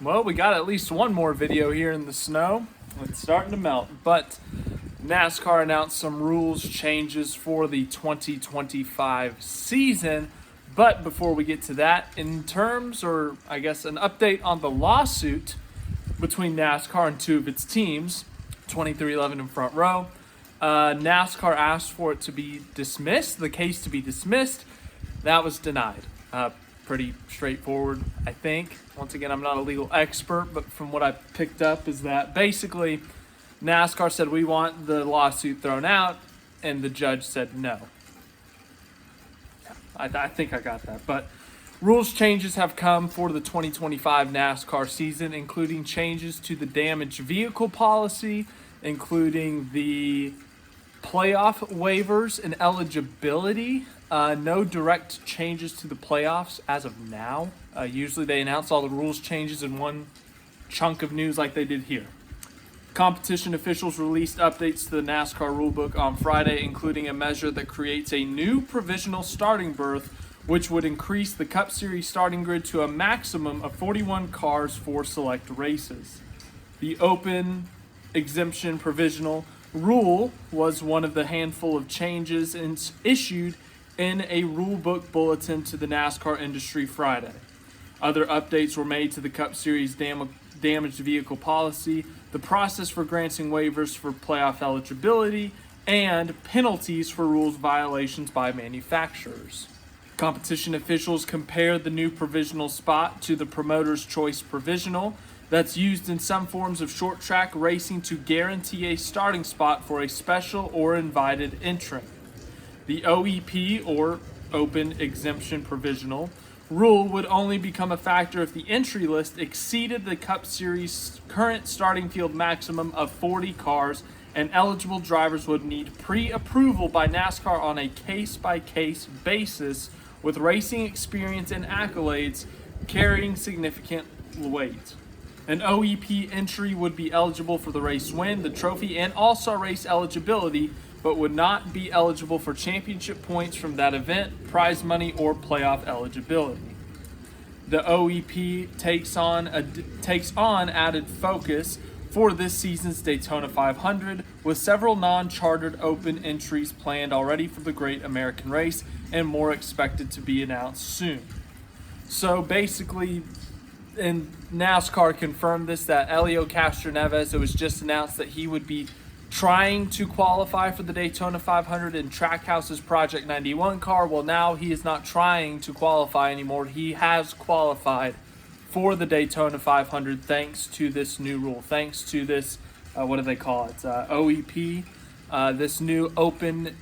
Well, we got at least one more video here in the snow. It's starting to melt, but NASCAR announced some rules changes for the 2025 season. But before we get to that, in terms, or I guess an update on the lawsuit between NASCAR and two of its teams, 2311 and Front Row, NASCAR asked for it to be dismissed, the case to be dismissed. That was denied. Pretty straightforward, I think. Once again, I'm not a legal expert, but from what I picked up is that basically NASCAR said we want the lawsuit thrown out, and the judge said no. I think I got that. But rules changes have come for the 2025 NASCAR season, including changes to the damaged vehicle policy, including the playoff waivers and eligibility. No direct changes to the playoffs as of now. Usually they announce all the rules changes in one chunk of news like they did here. Competition officials released updates to the NASCAR rulebook on Friday, including a measure that creates a new provisional starting berth, which would increase the Cup Series starting grid to a maximum of 41 cars for select races. The open exemption provisional rule was one of the handful of changes issued in a rulebook bulletin to the NASCAR industry Friday. Other updates were made to the Cup Series damaged vehicle policy, the process for granting waivers for playoff eligibility, and penalties for rules violations by manufacturers. Competition officials compared the new provisional spot to the promoter's choice provisional that's used in some forms of short track racing to guarantee a starting spot for a special or invited entrant. The OEP, or Open Exemption Provisional, rule would only become a factor if the entry list exceeded the Cup Series' current starting field maximum of 40 cars, and eligible drivers would need pre-approval by NASCAR on a case-by-case basis, with racing experience and accolades carrying significant weight. An OEP entry would be eligible for the race win, the trophy, and all-star race eligibility, but would not be eligible for championship points from that event, prize money, or playoff eligibility. The OEP takes on added focus for this season's Daytona 500, with several non-chartered open entries planned already for the Great American Race, and more expected to be announced soon. So basically, and NASCAR confirmed this, that Helio Castroneves, it was just announced that he would be trying to qualify for the Daytona 500 in Trackhouse's Project 91 car. Well, now he is not trying to qualify anymore. He has qualified for the Daytona 500 thanks to this new rule, thanks to this, what do they call it, OEP, this new open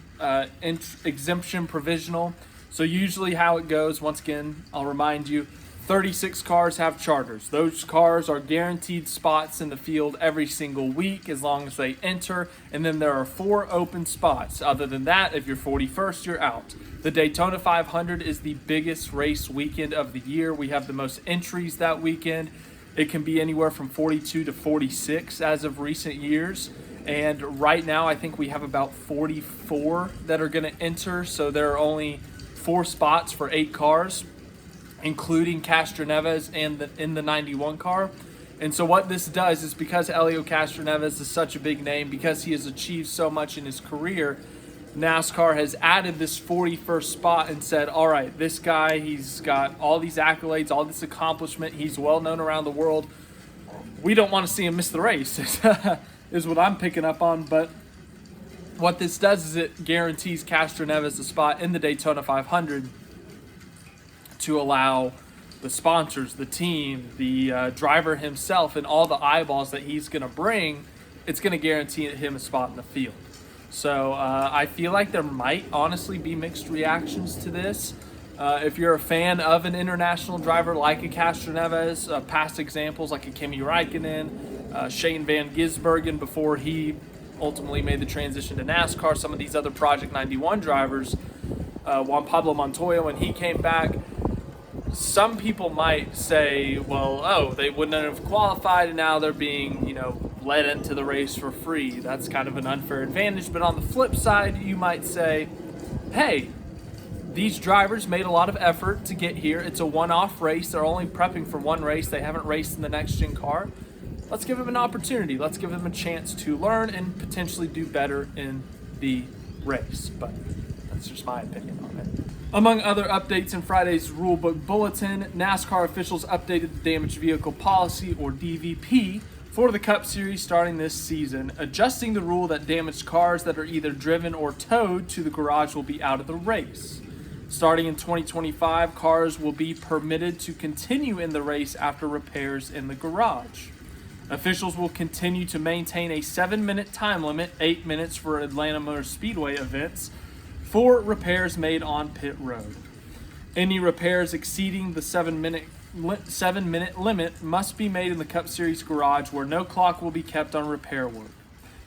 exemption provisional. So usually how it goes, once again, I'll remind you, 36 cars have charters. Those cars are guaranteed spots in the field every single week as long as they enter, and then there are 4 open spots. Other than that, if you're 41st, you're out. The Daytona 500 is the biggest race weekend of the year. We have the most entries that weekend. It can be anywhere from 42 to 46 as of recent years. And right now, I think we have about 44 that are going to enter. So there are only 4 spots for 8 cars, including Castroneves and in the 91 car. And so what this does is, because Helio Castroneves is such a big name, because he has achieved so much in his career, NASCAR has added this 41st spot and said, all right, this guy, he's got all these accolades, all this accomplishment, he's well known around the world. We don't want to see him miss the race, is what I'm picking up on. But what this does is it guarantees Castroneves a spot in the Daytona 500 to allow the sponsors, the team, the driver himself, and all the eyeballs that he's going to bring, it's going to guarantee him a spot in the field. So I feel like there might honestly be mixed reactions to this. If you're a fan of an international driver like a Castroneves, past examples like a Kimi Räikkönen, Shane Van Gisbergen before he ultimately made the transition to NASCAR, some of these other Project 91 drivers, Juan Pablo Montoya when he came back, some people might say, well, they wouldn't have qualified and now they're being, led into the race for free. That's kind of an unfair advantage. But on the flip side, you might say, hey, these drivers made a lot of effort to get here. It's a one-off race. They're only prepping for one race. They haven't raced in the next-gen car. Let's give them an opportunity. Let's give them a chance to learn and potentially do better in the race. But that's just my opinion on it. Among other updates in Friday's rulebook bulletin, NASCAR officials updated the damaged vehicle policy, or DVP, for the Cup Series starting this season, adjusting the rule that damaged cars that are either driven or towed to the garage will be out of the race. Starting in 2025, cars will be permitted to continue in the race after repairs in the garage. Officials will continue to maintain a 7-minute time limit, 8 minutes for Atlanta Motor Speedway events, for repairs made on pit road. Any repairs exceeding the 7-minute limit must be made in the Cup Series garage, where no clock will be kept on repair work.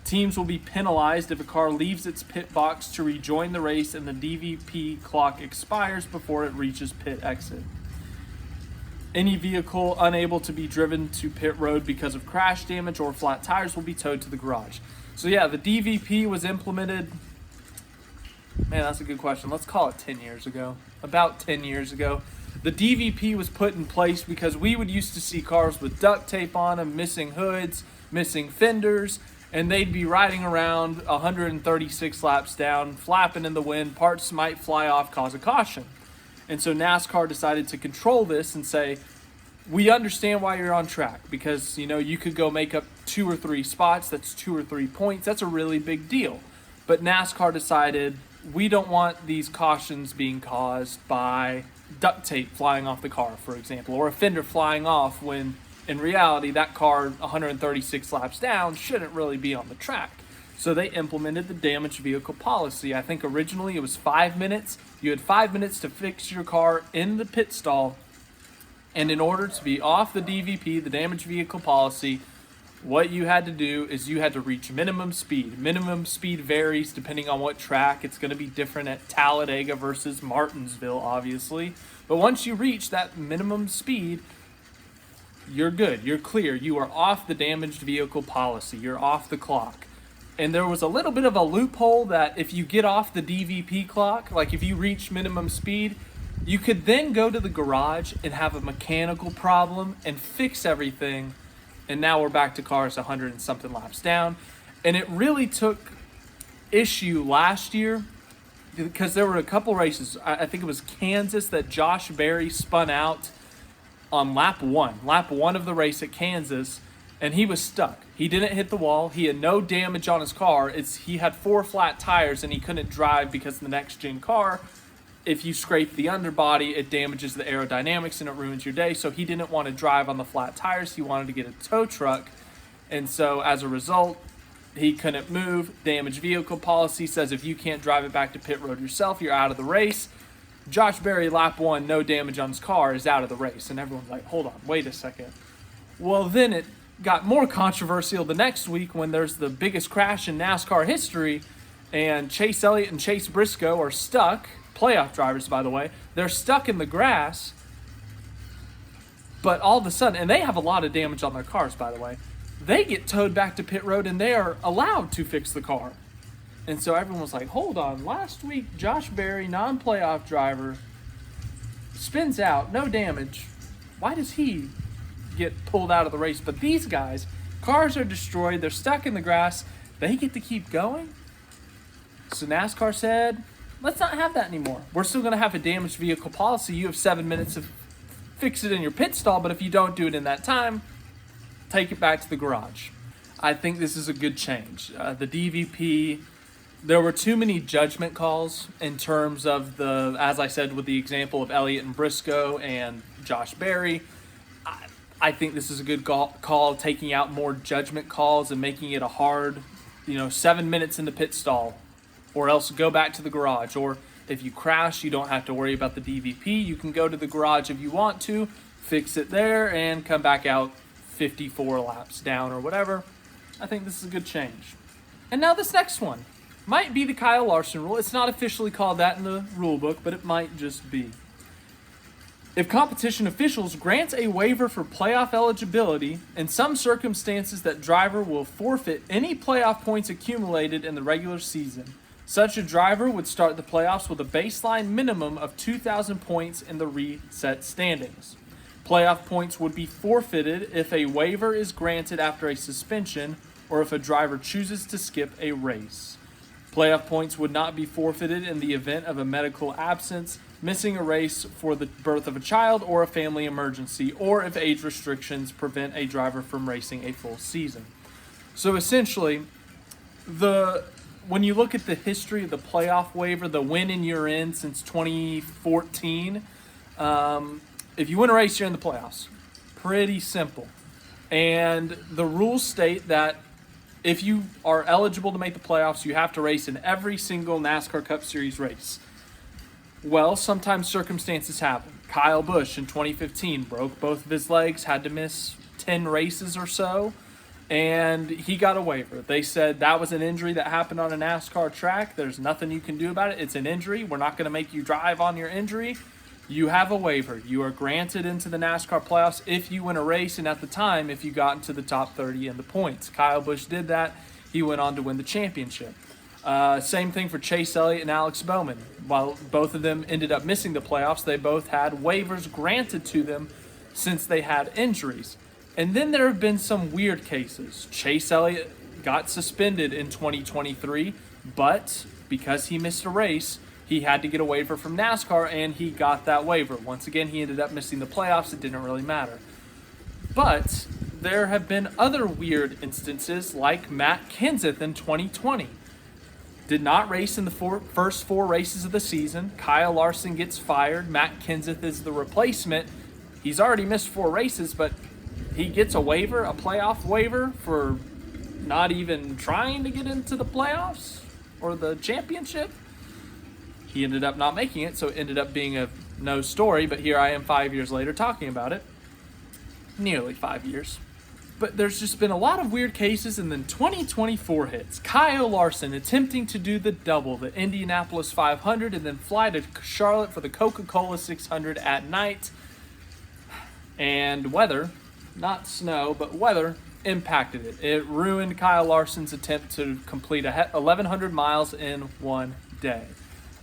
Teams will be penalized if a car leaves its pit box to rejoin the race and the DVP clock expires before it reaches pit exit. Any vehicle unable to be driven to pit road because of crash damage or flat tires will be towed to the garage. So yeah, the DVP was implemented, man, that's a good question. Let's call it 10 years ago. About 10 years ago. The DVP was put in place because we would used to see cars with duct tape on them, missing hoods, missing fenders, and they'd be riding around 136 laps down, flapping in the wind. Parts might fly off, cause a caution. And so NASCAR decided to control this and say, we understand why you're on track, because you could go make up 2 or 3 spots. That's 2 or 3 points. That's a really big deal. But NASCAR decided, we don't want these cautions being caused by duct tape flying off the car, for example, or a fender flying off when in reality that car 136 laps down shouldn't really be on the track. So they implemented the damaged vehicle policy. I think originally it was 5 minutes. You had 5 minutes to fix your car in the pit stall. And in order to be off the DVP, the damaged vehicle policy, what you had to do is you had to reach minimum speed. Minimum speed varies depending on what track. It's going to be different at Talladega versus Martinsville, obviously. But once you reach that minimum speed, you're good. You're clear. You are off the damaged vehicle policy. You're off the clock. And there was a little bit of a loophole that if you get off the DVP clock, like if you reach minimum speed, you could then go to the garage and have a mechanical problem and fix everything. And now we're back to cars 100 and something laps down. And it really took issue last year because there were a couple races. I think it was Kansas that Josh Berry spun out on lap one of the race at Kansas, and he was stuck. He didn't hit the wall. He had no damage on his car. He had 4 flat tires, and he couldn't drive because the next-gen car, if you scrape the underbody, it damages the aerodynamics and it ruins your day. So he didn't want to drive on the flat tires. He wanted to get a tow truck. And so as a result, he couldn't move. Damaged vehicle policy says if you can't drive it back to pit road yourself, you're out of the race. Josh Berry, lap 1, no damage on his car, is out of the race. And everyone's like, hold on, wait a second. Well, then it got more controversial the next week when there's the biggest crash in NASCAR history, and Chase Elliott and Chase Briscoe are stuck. Playoff drivers, by the way. They're stuck in the grass, but all of a sudden, and they have a lot of damage on their cars, by the way, they get towed back to pit road and they are allowed to fix the car. And so everyone was like, hold on, last week Josh Berry, non-playoff driver, spins out, no damage. Why does he get pulled out of the race? But these guys, cars are destroyed, they're stuck in the grass, they get to keep going? So NASCAR said, let's not have that anymore. We're still going to have a damaged vehicle policy. You have 7 minutes to fix it in your pit stall, but if you don't do it in that time, take it back to the garage. I think this is a good change. The DVP, there were too many judgment calls in terms of the, as I said, with the example of Elliott and Briscoe and Josh Berry. I think this is a good call, taking out more judgment calls and making it a hard, 7 minutes in the pit stall, or else go back to the garage. Or if you crash, you don't have to worry about the DVP. You can go to the garage if you want to, fix it there, and come back out 54 laps down or whatever. I think this is a good change. And now this next one might be the Kyle Larson rule. It's not officially called that in the rule book, but it might just be. If competition officials grant a waiver for playoff eligibility, in some circumstances that driver will forfeit any playoff points accumulated in the regular season. Such a driver would start the playoffs with a baseline minimum of 2,000 points in the reset standings. Playoff points would be forfeited if a waiver is granted after a suspension or if a driver chooses to skip a race. Playoff points would not be forfeited in the event of a medical absence, missing a race for the birth of a child, or a family emergency, or if age restrictions prevent a driver from racing a full season. So essentially, when you look at the history of the playoff waiver, the win and you're in since 2014, if you win a race, you're in the playoffs. Pretty simple. And the rules state that if you are eligible to make the playoffs, you have to race in every single NASCAR Cup Series race. Well, sometimes circumstances happen. Kyle Busch in 2015 broke both of his legs, had to miss 10 races or so, and he got a waiver. They said that was an injury that happened on a NASCAR track. There's nothing you can do about it. It's an injury. We're not going to make you drive on your injury. You have a waiver. You are granted into the NASCAR playoffs if you win a race, and at the time, if you got into the top 30 in the points. Kyle Busch did that. He went on to win the championship. Same thing for Chase Elliott and Alex Bowman. While both of them ended up missing the playoffs, they both had waivers granted to them since they had injuries. And then there have been some weird cases. Chase Elliott got suspended in 2023, but because he missed a race, he had to get a waiver from NASCAR, and he got that waiver. Once again, he ended up missing the playoffs. It didn't really matter. But there have been other weird instances, like Matt Kenseth in 2020. Did not race in the first 4 races of the season. Kyle Larson gets fired. Matt Kenseth is the replacement. He's already missed 4 races, but he gets a waiver, a playoff waiver, for not even trying to get into the playoffs or the championship. He ended up not making it, so it ended up being a no story, but here I am 5 years later talking about it. Nearly 5 years. But there's just been a lot of weird cases, and then 2024 hits. Kyle Larson attempting to do the double, the Indianapolis 500, and then fly to Charlotte for the Coca-Cola 600 at night. And weather, not snow, but weather, impacted it. It ruined Kyle Larson's attempt to complete 1,100 miles in one day.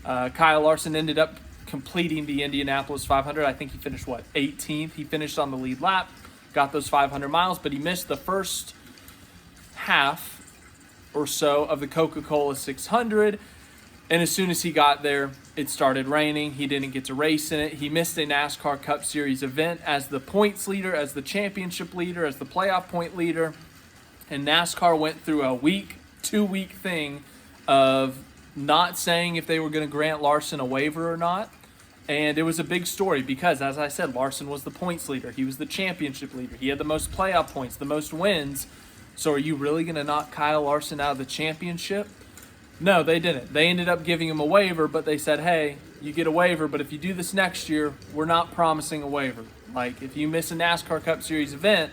Kyle Larson ended up completing the Indianapolis 500. I think he finished, 18th? He finished on the lead lap, got those 500 miles, but he missed the first half or so of the Coca-Cola 600. And as soon as he got there, it started raining. He didn't get to race in it. He missed a NASCAR Cup Series event as the points leader, as the championship leader, as the playoff point leader. And NASCAR went through a 2-week thing of not saying if they were going to grant Larson a waiver or not. And it was a big story because, as I said, Larson was the points leader. He was the championship leader. He had the most playoff points, the most wins. So are you really going to knock Kyle Larson out of the championship? No, they didn't. They ended up giving him a waiver, but they said, hey, you get a waiver, but if you do this next year, we're not promising a waiver. Like, if you miss a NASCAR Cup Series event,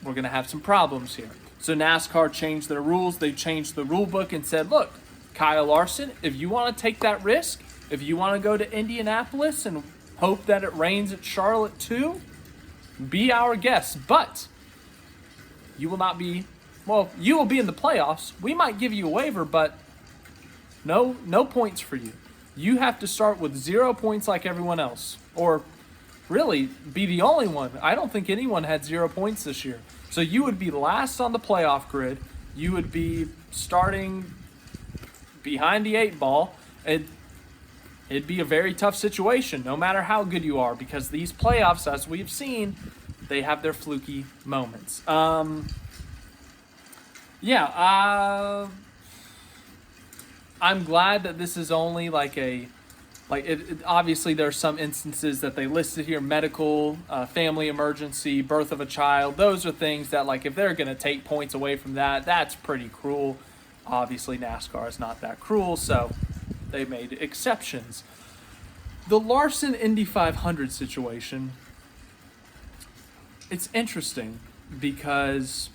we're going to have some problems here. So NASCAR changed their rules. They changed the rule book and said, look, Kyle Larson, if you want to take that risk, if you want to go to Indianapolis and hope that it rains at Charlotte too, be our guest. But you will not be, you will be in the playoffs. We might give you a waiver, but no points for you. You have to start with 0 points like everyone else, or really be the only one. I don't think anyone had 0 points this year. So you would be last on the playoff grid. You would be starting behind the 8 ball. It'd be a very tough situation, no matter how good you are, because these playoffs, as we've seen, they have their fluky moments. I'm glad that this is only obviously there's some instances that they listed here, medical, family emergency, birth of a child. Those are things that, if they're going to take points away from that, that's pretty cruel. Obviously, NASCAR is not that cruel, so they made exceptions. The Larson Indy 500 situation, it's interesting because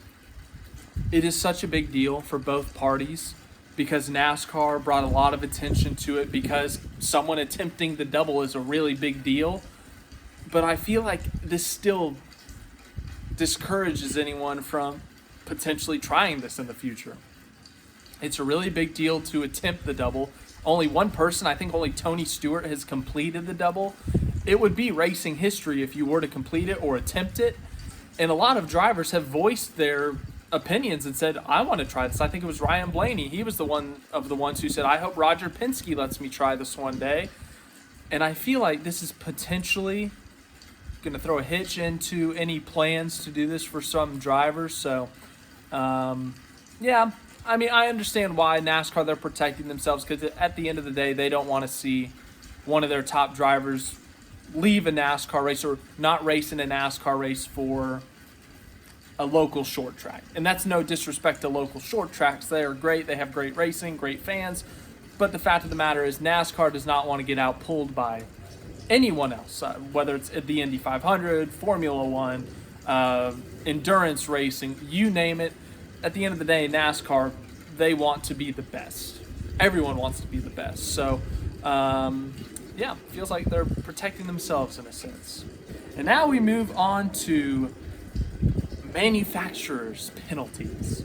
it is such a big deal for both parties, because NASCAR brought a lot of attention to it, because someone attempting the double is a really big deal. But I feel like this still discourages anyone from potentially trying this in the future. It's a really big deal to attempt the double. Only one person, I think only Tony Stewart, has completed the double. It would be racing history if you were to complete it or attempt it. And a lot of drivers have voiced their opinions and said, I want to try this. I think it was Ryan Blaney. He was the one of the ones who said, I hope Roger Penske lets me try this one day. And I feel like this is potentially going to throw a hitch into any plans to do this for some drivers. So, yeah, I mean, I understand why NASCAR, they're protecting themselves, because at the end of the day, they don't want to see one of their top drivers leave a NASCAR race or not race in a NASCAR race for a local short track. And that's no disrespect to local short tracks. They are great. They have great racing, great fans. But the fact of the matter is NASCAR does not want to get outpulled by anyone else, whether it's at the Indy 500, Formula One, endurance racing, you name it. At the end of the day, NASCAR, they want to be the best. Everyone wants to be the best. So, yeah, feels like they're protecting themselves in a sense. And now we move on to manufacturers' penalties.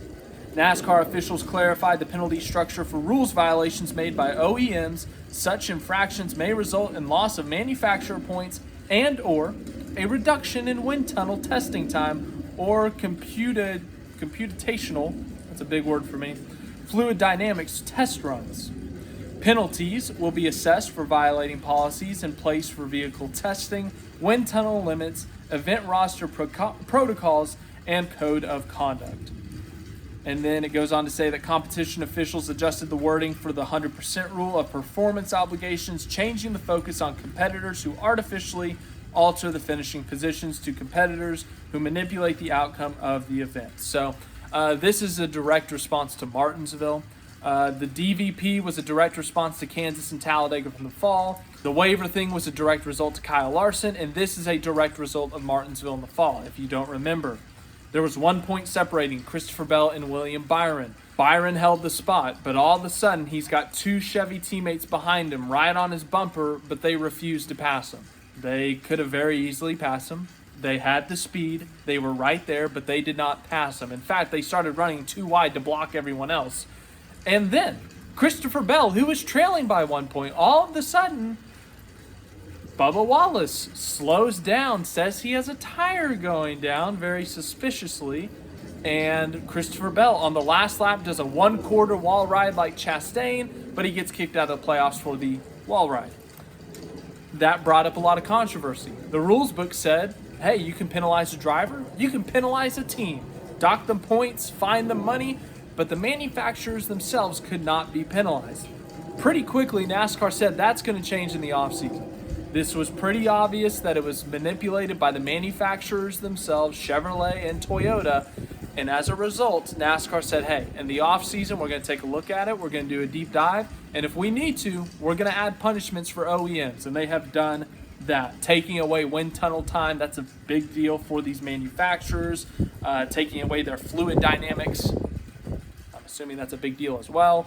NASCAR officials clarified the penalty structure for rules violations made by OEMs. Such infractions may result in loss of manufacturer points and or a reduction in wind tunnel testing time or computational, that's a big word for me, fluid dynamics test runs. Penalties will be assessed for violating policies in place for vehicle testing, wind tunnel limits, event roster protocols, and code of conduct. And then it goes on to say that competition officials adjusted the wording for the 100% rule of performance obligations, changing the focus on competitors who artificially alter the finishing positions to competitors who manipulate the outcome of the event. So this is a direct response to Martinsville. The DVP was a direct response to Kansas and Talladega from the fall. The waiver thing was a direct result to Kyle Larson, and this is a direct result of Martinsville in the fall, if you don't remember. There was 1 point separating Christopher Bell and William Byron. Byron held the spot, but all of a sudden he's got two Chevy teammates behind him right on his bumper, but they refused to pass him. They could have very easily passed him. They had the speed. They were right there, but they did not pass him. In fact, they started running too wide to block everyone else. And then Christopher Bell, who was trailing by 1 point, all of a sudden, Bubba Wallace slows down, says he has a tire going down very suspiciously, and Christopher Bell on the last lap does a 1/4 wall ride like Chastain, but he gets kicked out of the playoffs for the wall ride. That brought up a lot of controversy. The rules book said, hey, you can penalize a driver, you can penalize a team, dock them points, fine them money, but the manufacturers themselves could not be penalized. Pretty quickly, NASCAR said that's going to change in the offseason. This was pretty obvious that it was manipulated by the manufacturers themselves, Chevrolet and Toyota, and as a result, NASCAR said, hey, in the offseason, we're going to take a look at it, we're going to do a deep dive, and if we need to, we're going to add punishments for OEMs, and they have done that. Taking away wind tunnel time, that's a big deal for these manufacturers. Taking away their fluid dynamics, I'm assuming that's a big deal as well.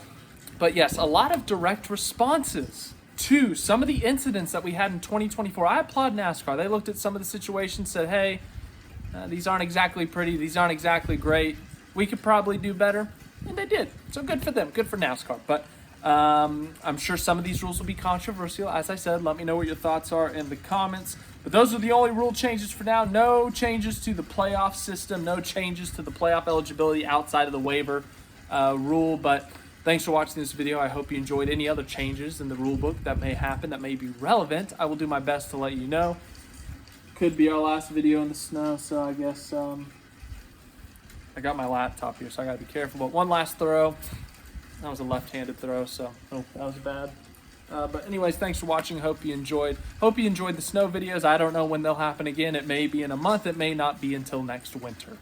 But yes, a lot of direct responses to some of the incidents that we had in 2024. I applaud NASCAR. They looked at some of the situations, said, hey, these aren't exactly pretty, these aren't exactly great, we could probably do better, and they did. So good for them, good for NASCAR. But I'm sure some of these rules will be controversial. As I said, let me know what your thoughts are in the comments. But those are the only rule changes for now. No changes to the playoff system, no changes to the playoff eligibility outside of the waiver rule. But thanks for watching this video. I hope you enjoyed. Any other changes in the rule book that may happen, that may be relevant, I will do my best to let you know. Could be our last video in the snow, so I guess I got my laptop here, so I got to be careful. But one last throw. That was a left-handed throw, so that was bad. But anyways, thanks for watching. Hope you enjoyed. Hope you enjoyed the snow videos. I don't know when they'll happen again. It may be in a month. It may not be until next winter.